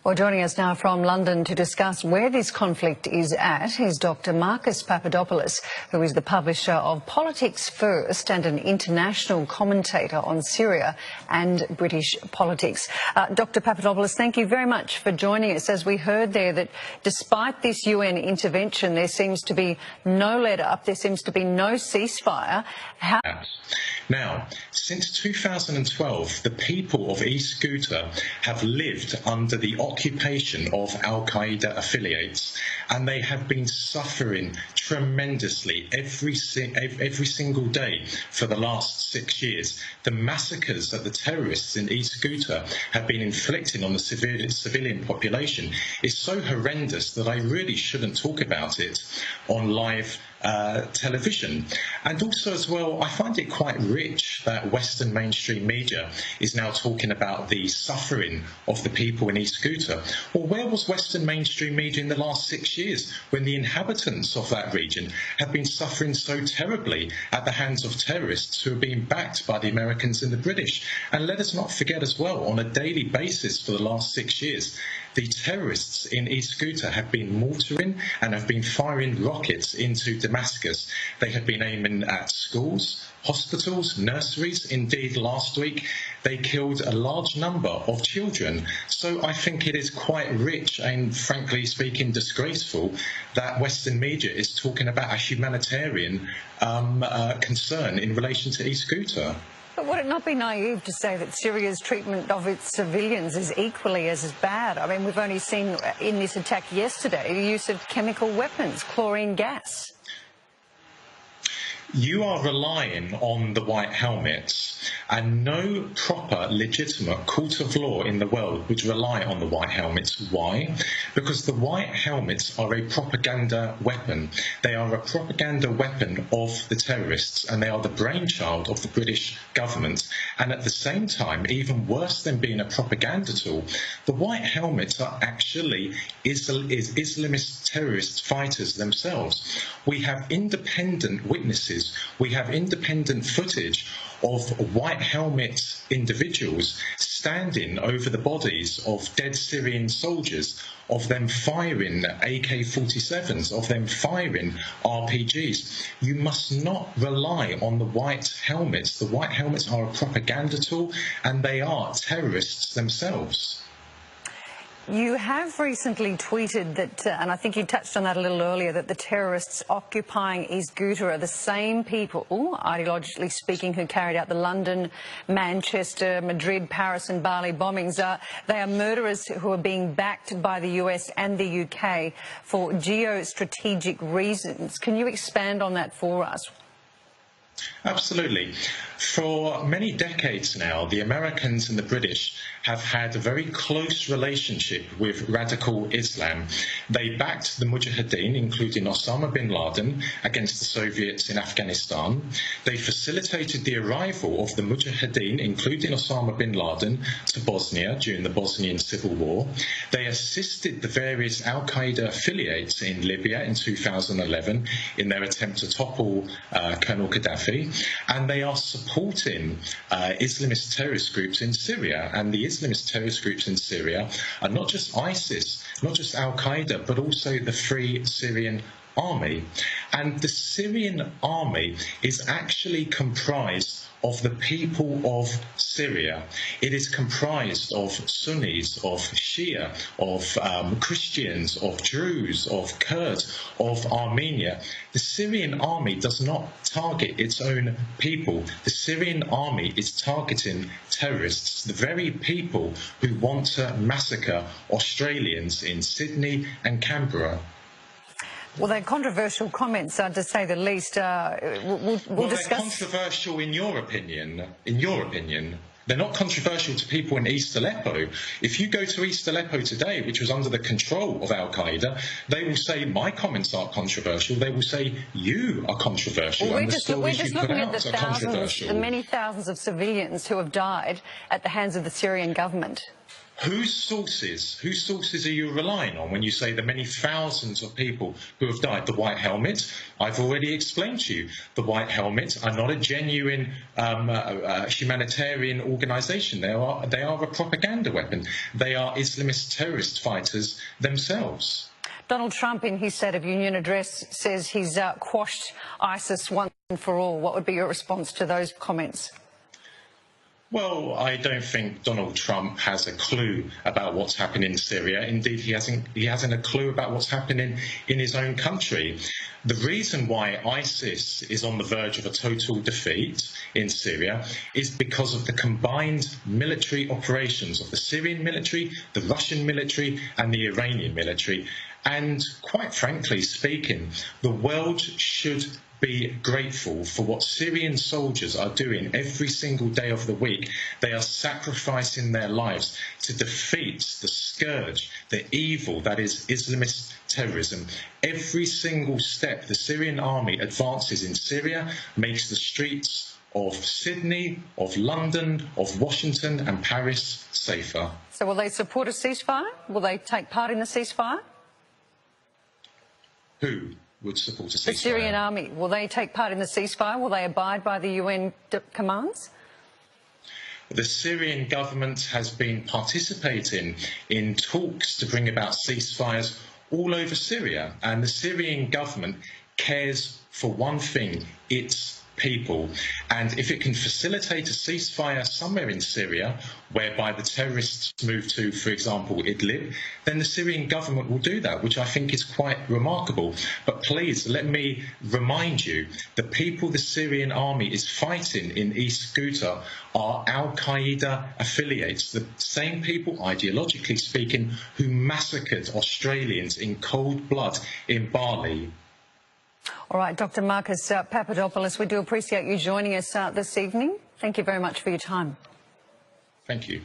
Well, joining us now from London to discuss where this conflict is at is Dr. Marcus Papadopoulos, who is the publisher of Politics First and an international commentator on Syria and British politics. Dr. Papadopoulos, thank you very much for joining us. As we heard there, that despite this UN intervention, there seems to be no let-up, there seems to be no ceasefire. Now, since 2012, the people of East Ghouta have lived under the occupation of Al-Qaeda affiliates, and they have been suffering tremendously every single day for the last 6 years. The massacres that the terrorists in East Ghouta have been inflicting on the civilian population is so horrendous that I really shouldn't talk about it on live television. And also as well, I find it quite rich that Western mainstream media is now talking about the suffering of the people in East Ghouta. Well, where was Western mainstream media in the last 6 years when the inhabitants of that region have been suffering so terribly at the hands of terrorists who are being backed by the Americans and the British? And let us not forget as well, on a daily basis for the last 6 years, the terrorists in East Ghouta have been mortaring and have been firing rockets into Damascus. They have been aiming at schools, hospitals, nurseries. Indeed, last week they killed a large number of children. So I think it is quite rich and, frankly speaking, disgraceful that Western media is talking about a humanitarian concern in relation to East Ghouta. But would it not be naive to say that Syria's treatment of its civilians is equally as bad? I mean, we've only seen in this attack yesterday the use of chemical weapons, chlorine gas. You are relying on the white helmets, and no proper legitimate court of law in the world would rely on the white helmets. Why? Because the white helmets are a propaganda weapon. They are a propaganda weapon of the terrorists, and they are the brainchild of the British government. And at the same time, even worse than being a propaganda tool, the white helmets are actually Islamist terrorist fighters themselves. We have independent witnesses. We have independent footage of white helmet individuals standing over the bodies of dead Syrian soldiers, of them firing AK-47s, of them firing RPGs. You must not rely on the white helmets. The white helmets are a propaganda tool, and they are terrorists themselves. You have recently tweeted that, and I think you touched on that a little earlier, that the terrorists occupying East Ghouta are the same people, ideologically speaking, who carried out the London, Manchester, Madrid, Paris and Bali bombings. They are murderers who are being backed by the US and the UK for geostrategic reasons. Can you expand on that for us? Absolutely. For many decades now, the Americans and the British have had a very close relationship with radical Islam. They backed the Mujahideen, including Osama bin Laden, against the Soviets in Afghanistan. They facilitated the arrival of the Mujahideen, including Osama bin Laden, to Bosnia during the Bosnian Civil War. They assisted the various Al-Qaeda affiliates in Libya in 2011 in their attempt to topple Colonel Gaddafi. And they are supporting Islamist terrorist groups in Syria. And the Islamist terrorist groups in Syria are not just ISIS, not just Al-Qaeda, but also the Free Syrian Army. And the Syrian army is actually comprised of the people of Syria. It is comprised of Sunnis, of Shia, of Christians, of Druze, of Kurds, of Armenia. The Syrian army does not target its own people. The Syrian army is targeting terrorists, the very people who want to massacre Australians in Sydney and Canberra. Well, they're controversial comments, to say the least. We'll discuss. They're controversial in your opinion. In your opinion. They're not controversial to people in East Aleppo. If you go to East Aleppo today, which was under the control of Al-Qaeda, they will say my comments aren't controversial. They will say you are controversial. Well, and the stories you put out are controversial. The many thousands of civilians who have died at the hands of the Syrian government. Whose sources are you relying on when you say the many thousands of people who have died? The White Helmet, I've already explained to you, the White Helmet are not a genuine humanitarian organisation. They are a propaganda weapon. They are Islamist terrorist fighters themselves. Donald Trump, in his State of Union address, says he's quashed ISIS once and for all. What would be your response to those comments? Well, I don't think Donald Trump has a clue about what's happening in Syria. Indeed, he hasn't a clue about what's happening in his own country. The reason why ISIS is on the verge of a total defeat in Syria is because of the combined military operations of the Syrian military, the Russian military and the Iranian military. And quite frankly speaking, the world should be grateful for what Syrian soldiers are doing every single day of the week. They are sacrificing their lives to defeat the scourge, the evil that is Islamist terrorism. Every single step the Syrian army advances in Syria makes the streets of Sydney, of London, of Washington and Paris safer. So will they support a ceasefire? Will they take part in the ceasefire? Who would support a ceasefire? The Syrian army, will they take part in the ceasefire? Will they abide by the UN commands? The Syrian government has been participating in talks to bring about ceasefires all over Syria, and the Syrian government cares for one thing: its people. And if it can facilitate a ceasefire somewhere in Syria, whereby the terrorists move to, for example, Idlib, then the Syrian government will do that, which I think is quite remarkable. But please, let me remind you, the people the Syrian army is fighting in East Ghouta are Al-Qaeda affiliates, the same people, ideologically speaking, who massacred Australians in cold blood in Bali. All right, Dr. Marcus Papadopoulos, we do appreciate you joining us this evening. Thank you very much for your time. Thank you.